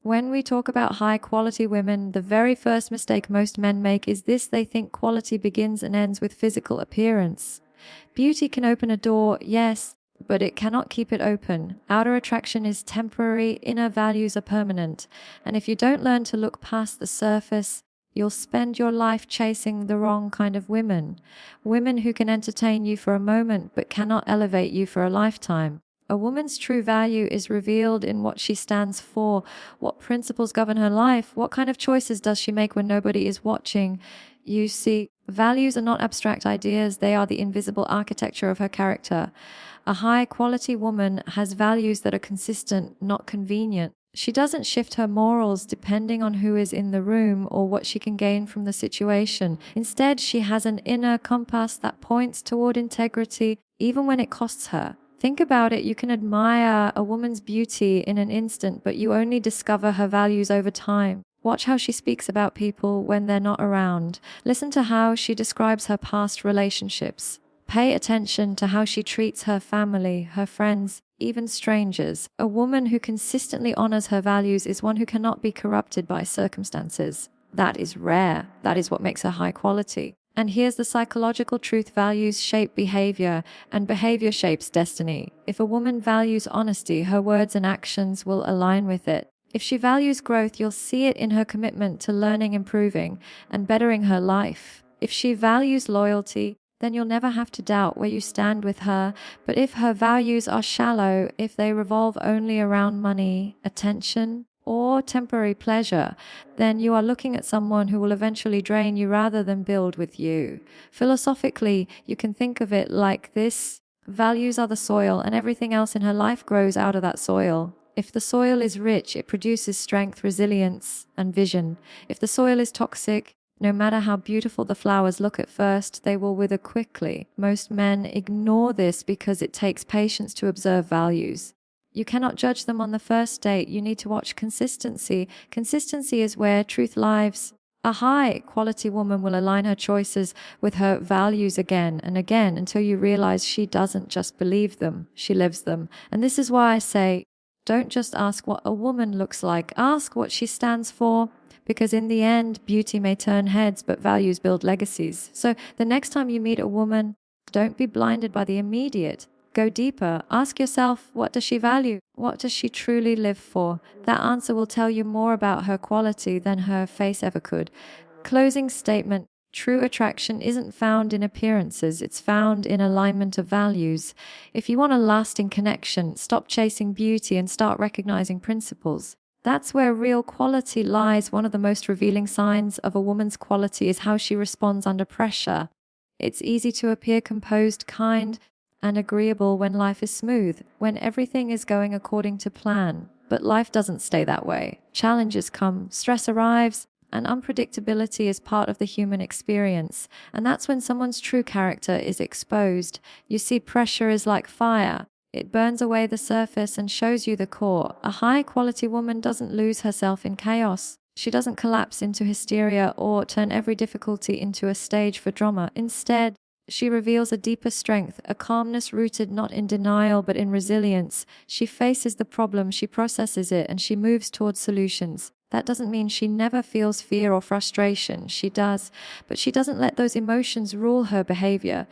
When we talk about high quality women, the very first mistake most men make is this: they think quality begins and ends with physical appearance. Beauty can open a door, yes, but it cannot keep it open. Outer attraction is temporary, inner values are permanent. And if you don't learn to look past the surface, you'll spend your life chasing the wrong kind of women. Women who can entertain you for a moment but cannot elevate you for a lifetime. A woman's true value is revealed in what she stands for, what principles govern her life, what kind of choices does she make when nobody is watching. You see, values are not abstract ideas, they are the invisible architecture of her character. A high-quality woman has values that are consistent, not convenient. She doesn't shift her morals depending on who is in the room or what she can gain from the situation. Instead, she has an inner compass that points toward integrity, even when it costs her. Think about it, you can admire a woman's beauty in an instant, but you only discover her values over time. Watch how she speaks about people when they're not around. Listen to how she describes her past relationships. Pay attention to how she treats her family, her friends, even strangers. A woman who consistently honors her values is one who cannot be corrupted by circumstances. That is rare. That is what makes her high quality. And here's the psychological truth: values shape behavior, and behavior shapes destiny. If a woman values honesty, her words and actions will align with it. If she values growth, you'll see it in her commitment to learning, improving, and bettering her life. If she values loyalty, then you'll never have to doubt where you stand with her. But if her values are shallow, if they revolve only around money, attention, or temporary pleasure, then you are looking at someone who will eventually drain you rather than build with you. Philosophically, you can think of it like this: values are the soil, and everything else in her life grows out of that soil. If the soil is rich, it produces strength, resilience, and vision. If the soil is toxic, no matter how beautiful the flowers look at first, they will wither quickly. Most men ignore this because it takes patience to observe values. You cannot judge them on the first date. You need to watch consistency. Consistency is where truth lives. A high-quality woman will align her choices with her values again and again until you realize she doesn't just believe them, she lives them. And this is why I say, don't just ask what a woman looks like, ask what she stands for. Because in the end, beauty may turn heads, but values build legacies. So the next time you meet a woman, don't be blinded by the immediate. Go deeper. Ask yourself, what does she value? What does she truly live for? That answer will tell you more about her quality than her face ever could. Closing statement: true attraction isn't found in appearances, it's found in alignment of values. If you want a lasting connection, stop chasing beauty and start recognizing principles. That's where real quality lies. One of the most revealing signs of a woman's quality is how she responds under pressure. It's easy to appear composed, kind, and agreeable when life is smooth, when everything is going according to plan. But life doesn't stay that way. Challenges come, stress arrives, and unpredictability is part of the human experience. And that's when someone's true character is exposed. You see, pressure is like fire. It burns away the surface and shows you the core. A high-quality woman doesn't lose herself in chaos. She doesn't collapse into hysteria or turn every difficulty into a stage for drama. Instead, she reveals a deeper strength, a calmness rooted not in denial but in resilience. She faces the problem, she processes it, and she moves towards solutions. That doesn't mean she never feels fear or frustration. She does, but she doesn't let those emotions rule her behavior.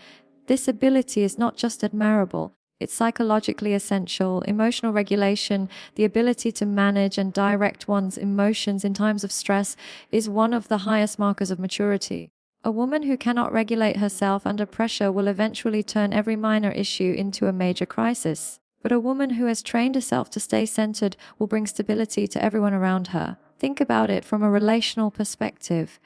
This ability is not just admirable, it's psychologically essential. Emotional regulation, the ability to manage and direct one's emotions in times of stress, is one of the highest markers of maturity. A woman who cannot regulate herself under pressure will eventually turn every minor issue into a major crisis. But a woman who has trained herself to stay centered will bring stability to everyone around her. Think about it from a relational perspective.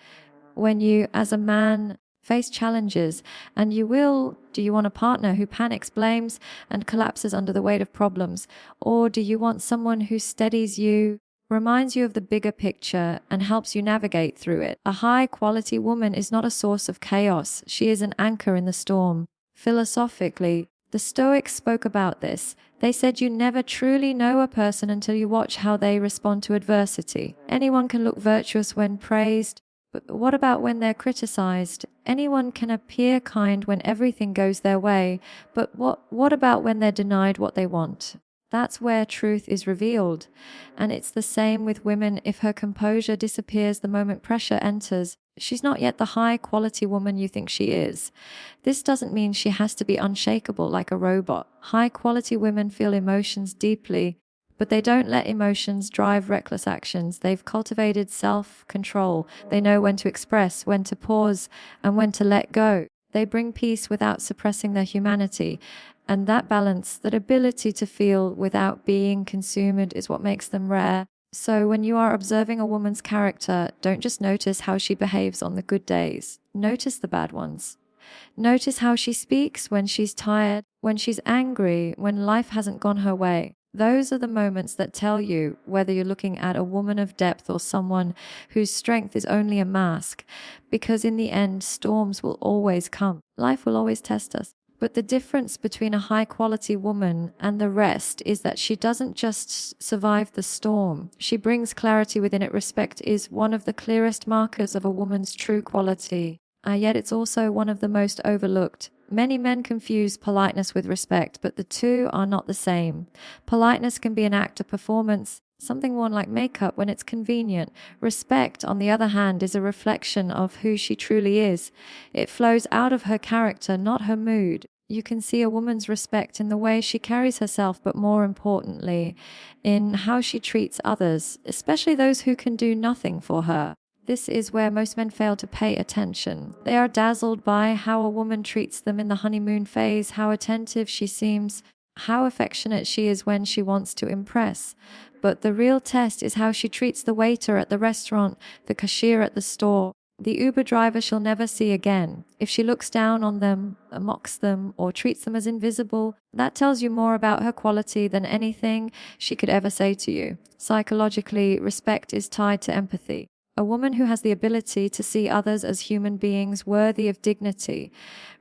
When you, as a man, face challenges, and you will, do you want a partner who panics, blames, and collapses under the weight of problems? Or do you want someone who steadies you, reminds you of the bigger picture, and helps you navigate through it? A high-quality woman is not a source of chaos. She is an anchor in the storm. Philosophically, the Stoics spoke about this. They said you never truly know a person until you watch how they respond to adversity. Anyone can look virtuous when praised, but what about when they're criticized? Anyone can appear kind when everything goes their way, but what about when they're denied what they want? That's where truth is revealed. And it's the same with women. If her composure disappears the moment pressure enters, she's not yet the high-quality woman you think she is. This doesn't mean she has to be unshakable like a robot. High-quality women feel emotions deeply, but they don't let emotions drive reckless actions. They've cultivated self-control. They know when to express, when to pause, and when to let go. They bring peace without suppressing their humanity. And that balance, that ability to feel without being consumed, is what makes them rare. So when you are observing a woman's character, don't just notice how she behaves on the good days. Notice the bad ones. Notice how she speaks when she's tired, when she's angry, when life hasn't gone her way. Those are the moments that tell you whether you're looking at a woman of depth or someone whose strength is only a mask. Because in the end, storms will always come. Life will always test us. But the difference between a high-quality woman and the rest is that she doesn't just survive the storm. She brings clarity within it. Respect is one of the clearest markers of a woman's true quality. Yet it's also one of the most overlooked. Many men confuse politeness with respect, but the two are not the same. Politeness can be an act of performance, something worn like makeup when it's convenient. Respect, on the other hand, is a reflection of who she truly is. It flows out of her character, not her mood. You can see a woman's respect in the way she carries herself, but more importantly, in how she treats others, especially those who can do nothing for her. This is where most men fail to pay attention. They are dazzled by how a woman treats them in the honeymoon phase, how attentive she seems, how affectionate she is when she wants to impress. But the real test is how she treats the waiter at the restaurant, the cashier at the store, the Uber driver she'll never see again. If she looks down on them, mocks them, or treats them as invisible, that tells you more about her quality than anything she could ever say to you. Psychologically, respect is tied to empathy. A woman who has the ability to see others as human beings worthy of dignity,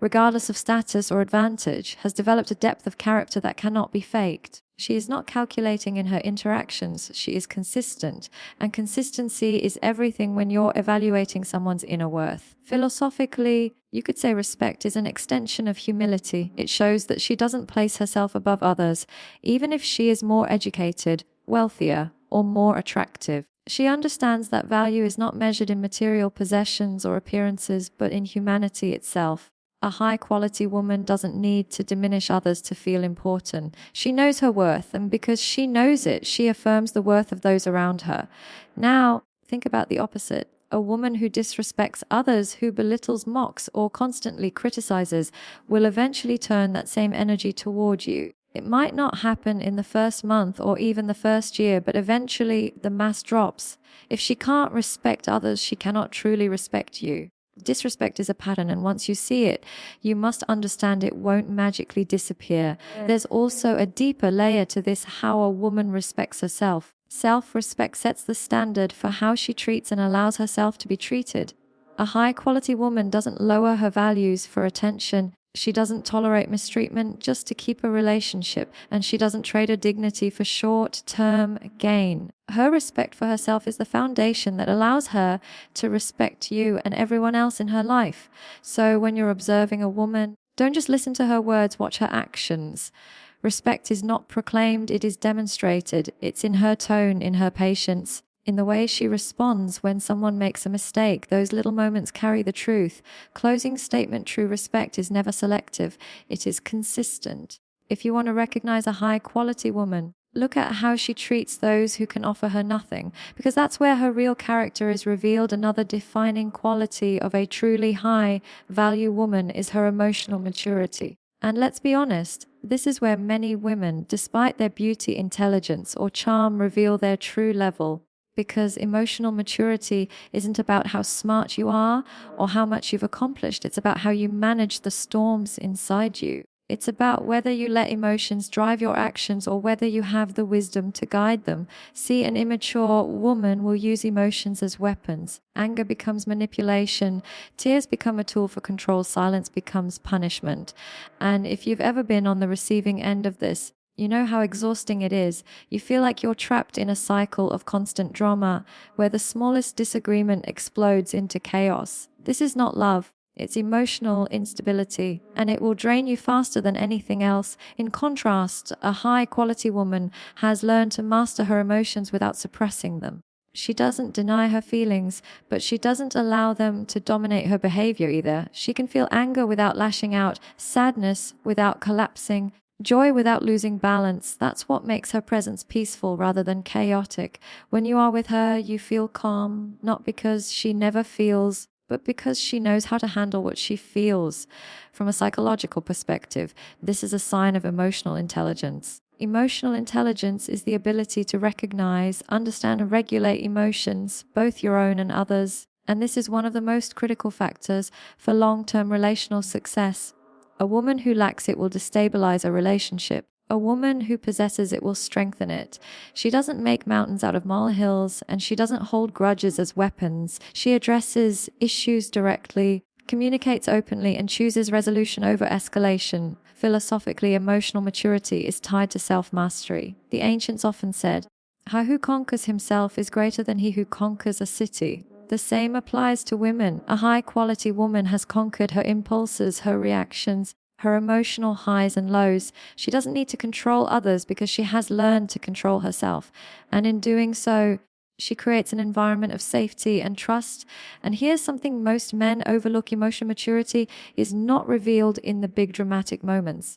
regardless of status or advantage, has developed a depth of character that cannot be faked. She is not calculating in her interactions, she is consistent, and consistency is everything when you're evaluating someone's inner worth. Philosophically, you could say respect is an extension of humility. It shows that she doesn't place herself above others, even if she is more educated, wealthier, or more attractive. She understands that value is not measured in material possessions or appearances, but in humanity itself. A high-quality woman doesn't need to diminish others to feel important. She knows her worth, and because she knows it, she affirms the worth of those around her. Now, think about the opposite. A woman who disrespects others, who belittles, mocks, or constantly criticizes, will eventually turn that same energy toward you. It might not happen in the first month or even the first year, but eventually the mask drops. If she can't respect others, she cannot truly respect you. Disrespect is a pattern, and once you see it, you must understand it won't magically disappear. There's also a deeper layer to this: how a woman respects herself. Self-respect sets the standard for how she treats and allows herself to be treated. A high-quality woman doesn't lower her values for attention. She doesn't tolerate mistreatment just to keep a relationship, and she doesn't trade her dignity for short-term gain. Her respect for herself is the foundation that allows her to respect you and everyone else in her life. So when you're observing a woman, don't just listen to her words, watch her actions. Respect is not proclaimed, it is demonstrated. It's in her tone, in her patience, in the way she responds when someone makes a mistake. Those little moments carry the truth. Closing statement: true respect is never selective. It is consistent. If you want to recognize a high-quality woman, look at how she treats those who can offer her nothing, because that's where her real character is revealed. Another defining quality of a truly high-value woman is her emotional maturity. And let's be honest, this is where many women, despite their beauty, intelligence, or charm, reveal their true level. Because emotional maturity isn't about how smart you are or how much you've accomplished. It's about how you manage the storms inside you. It's about whether you let emotions drive your actions or whether you have the wisdom to guide them. See, an immature woman will use emotions as weapons. Anger becomes manipulation. Tears become a tool for control. Silence becomes punishment. And if you've ever been on the receiving end of this, you know how exhausting it is. You feel like you're trapped in a cycle of constant drama where the smallest disagreement explodes into chaos. This is not love. It's emotional instability, and it will drain you faster than anything else. In contrast, a high-quality woman has learned to master her emotions without suppressing them. She doesn't deny her feelings, but she doesn't allow them to dominate her behavior either. She can feel anger without lashing out, sadness without collapsing, joy without losing balance. That's what makes her presence peaceful rather than chaotic. When you are with her, you feel calm, not because she never feels, but because she knows how to handle what she feels. From a psychological perspective, this is a sign of emotional intelligence. Emotional intelligence is the ability to recognize, understand, and regulate emotions, both your own and others. And this is one of the most critical factors for long-term relational success. A woman who lacks it will destabilize a relationship. A woman who possesses it will strengthen it. She doesn't make mountains out of molehills, and she doesn't hold grudges as weapons. She addresses issues directly, communicates openly, and chooses resolution over escalation. Philosophically, emotional maturity is tied to self-mastery. The ancients often said, "He who conquers himself is greater than he who conquers a city." The same applies to women. A high-quality woman has conquered her impulses, her reactions, her emotional highs and lows. She doesn't need to control others because she has learned to control herself. And in doing so, she creates an environment of safety and trust. And here's something most men overlook: emotional maturity is not revealed in the big dramatic moments.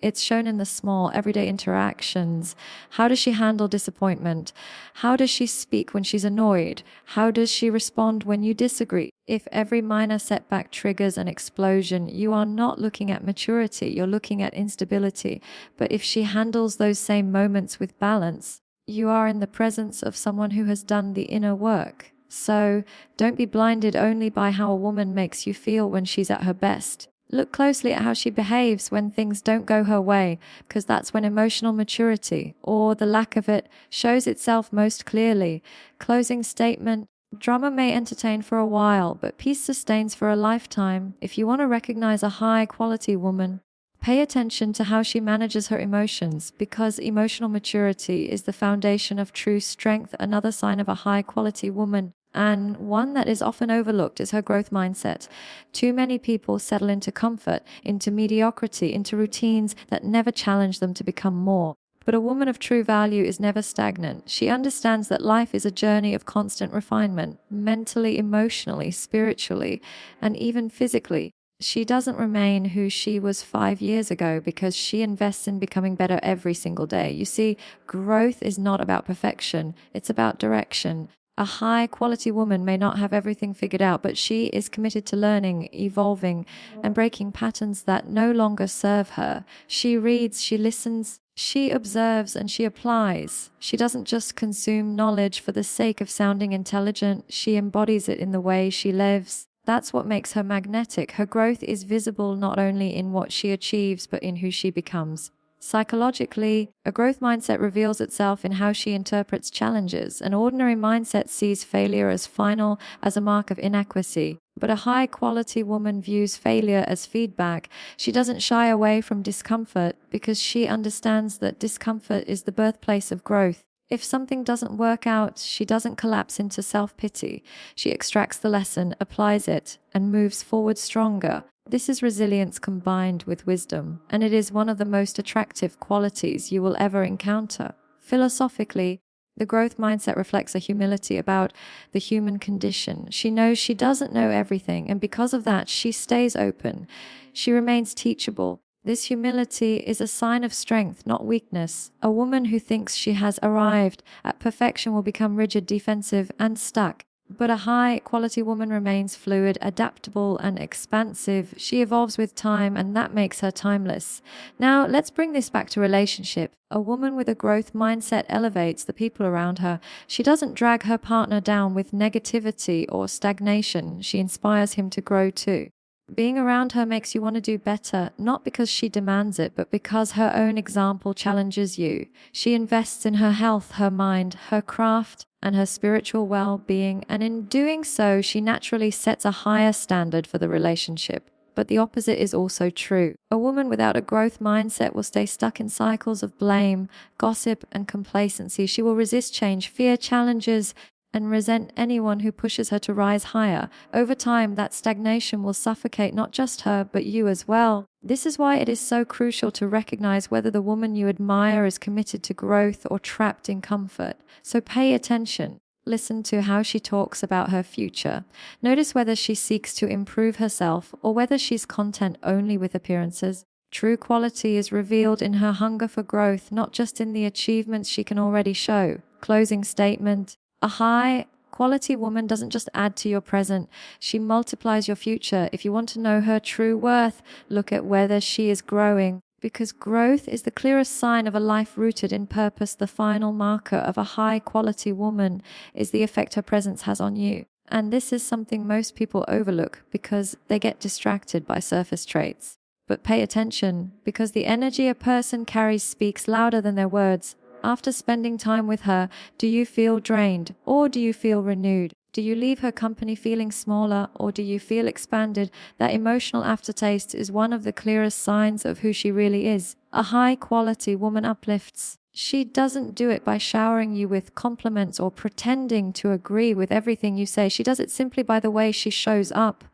It's shown in the small, everyday interactions. How does she handle disappointment? How does she speak when she's annoyed? How does she respond when you disagree? If every minor setback triggers an explosion, you are not looking at maturity, you're looking at instability. But if she handles those same moments with balance, you are in the presence of someone who has done the inner work. So don't be blinded only by how a woman makes you feel when she's at her best. Look closely at how she behaves when things don't go her way, because that's when emotional maturity, or the lack of it, shows itself most clearly. Closing statement: drama may entertain for a while, but peace sustains for a lifetime. If you want to recognize a high-quality woman, pay attention to how she manages her emotions, because emotional maturity is the foundation of true strength. Another sign of a high-quality woman, and one that is often overlooked, is her growth mindset. Too many people settle into comfort, into mediocrity, into routines that never challenge them to become more. But a woman of true value is never stagnant. She understands that life is a journey of constant refinement, mentally, emotionally, spiritually, and even physically. She doesn't remain who she was 5 years ago because she invests in becoming better every single day. You see, growth is not about perfection, it's about direction. A high-quality woman may not have everything figured out, but she is committed to learning, evolving, and breaking patterns that no longer serve her. She reads, she listens, she observes, and she applies. She doesn't just consume knowledge for the sake of sounding intelligent, she embodies it in the way she lives. That's what makes her magnetic. Her growth is visible not only in what she achieves, but in who she becomes. Psychologically, a growth mindset reveals itself in how she interprets challenges. An ordinary mindset sees failure as final, as a mark of inadequacy. But a high-quality woman views failure as feedback. She doesn't shy away from discomfort because she understands that discomfort is the birthplace of growth. If something doesn't work out, she doesn't collapse into self-pity. She extracts the lesson, applies it, and moves forward stronger. This is resilience combined with wisdom, and it is one of the most attractive qualities you will ever encounter. Philosophically, the growth mindset reflects a humility about the human condition. She knows she doesn't know everything, and because of that, she stays open. She remains teachable. This humility is a sign of strength, not weakness. A woman who thinks she has arrived at perfection will become rigid, defensive, and stuck. But a high-quality woman remains fluid, adaptable, and expansive. She evolves with time, and that makes her timeless. Now, let's bring this back to relationship. A woman with a growth mindset elevates the people around her. She doesn't drag her partner down with negativity or stagnation. She inspires him to grow too. Being around her makes you want to do better, not because she demands it, but because her own example challenges you. She invests in her health, her mind, her craft, and her spiritual well-being, and in doing so, she naturally sets a higher standard for the relationship. But the opposite is also true. A woman without a growth mindset will stay stuck in cycles of blame, gossip, and complacency. She will resist change, fear challenges, and resent anyone who pushes her to rise higher. Over time, that stagnation will suffocate not just her, but you as well. This is why it is so crucial to recognize whether the woman you admire is committed to growth or trapped in comfort. So pay attention. Listen to how she talks about her future. Notice whether she seeks to improve herself or whether she's content only with appearances. True quality is revealed in her hunger for growth, not just in the achievements she can already show. Closing statement. A high quality woman doesn't just add to your present, she multiplies your future. If you want to know her true worth, look at whether she is growing. Because growth is the clearest sign of a life rooted in purpose. The final marker of a high quality woman is the effect her presence has on you. And this is something most people overlook because they get distracted by surface traits. But pay attention, because the energy a person carries speaks louder than their words. After spending time with her, do you feel drained or do you feel renewed? Do you leave her company feeling smaller or do you feel expanded? That emotional aftertaste is one of the clearest signs of who she really is. A high-quality woman uplifts. She doesn't do it by showering you with compliments or pretending to agree with everything you say. She does it simply by the way she shows up,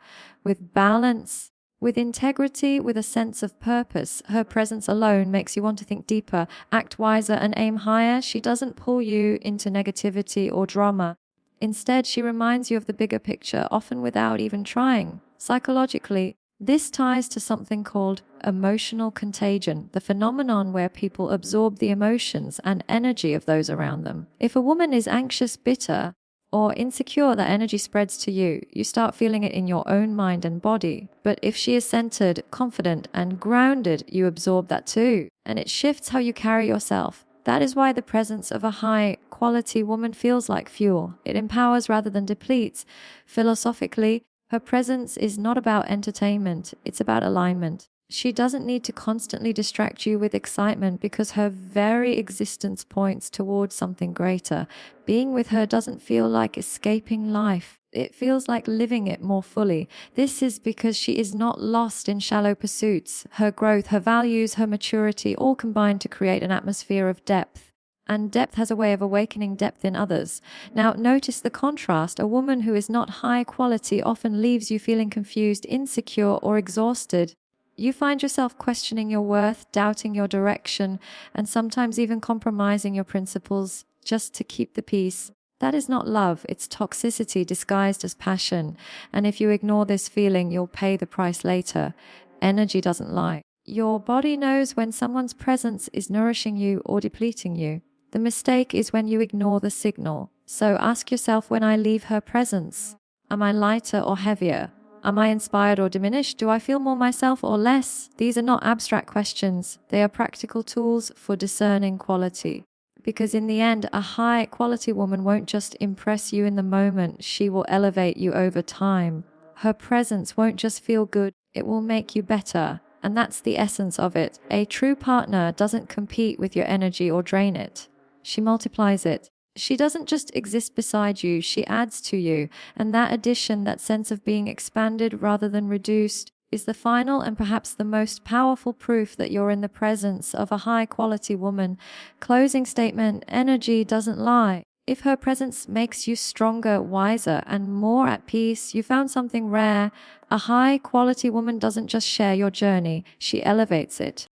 with balance, with integrity, with a sense of purpose. Her presence alone makes you want to think deeper, act wiser, and aim higher. She doesn't pull you into negativity or drama. Instead, she reminds you of the bigger picture, often without even trying. Psychologically, this ties to something called emotional contagion, the phenomenon where people absorb the emotions and energy of those around them. If a woman is anxious, bitter, or insecure, that energy spreads to you. You start feeling it in your own mind and body. But if she is centered, confident, and grounded, you absorb that too. And it shifts how you carry yourself. That is why the presence of a high-quality woman feels like fuel. It empowers rather than depletes. Philosophically, her presence is not about entertainment, it's about alignment. She doesn't need to constantly distract you with excitement because her very existence points towards something greater. Being with her doesn't feel like escaping life. It feels like living it more fully. This is because she is not lost in shallow pursuits. Her growth, her values, her maturity all combine to create an atmosphere of depth. And depth has a way of awakening depth in others. Now, notice the contrast. A woman who is not high quality often leaves you feeling confused, insecure, or exhausted. You find yourself questioning your worth, doubting your direction, and sometimes even compromising your principles just to keep the peace. That is not love, it's toxicity disguised as passion. And if you ignore this feeling, you'll pay the price later. Energy doesn't lie. Your body knows when someone's presence is nourishing you or depleting you. The mistake is when you ignore the signal. So ask yourself, when I leave her presence, am I lighter or heavier? Am I inspired or diminished? Do I feel more myself or less? These are not abstract questions. They are practical tools for discerning quality. Because in the end, a high quality woman won't just impress you in the moment, she will elevate you over time. Her presence won't just feel good, it will make you better. And that's the essence of it. A true partner doesn't compete with your energy or drain it. She multiplies it. She doesn't just exist beside you, she adds to you. And that addition, that sense of being expanded rather than reduced, is the final and perhaps the most powerful proof that you're in the presence of a high-quality woman. Closing statement: energy doesn't lie. If her presence makes you stronger, wiser, and more at peace, you found something rare. A high-quality woman doesn't just share your journey, she elevates it.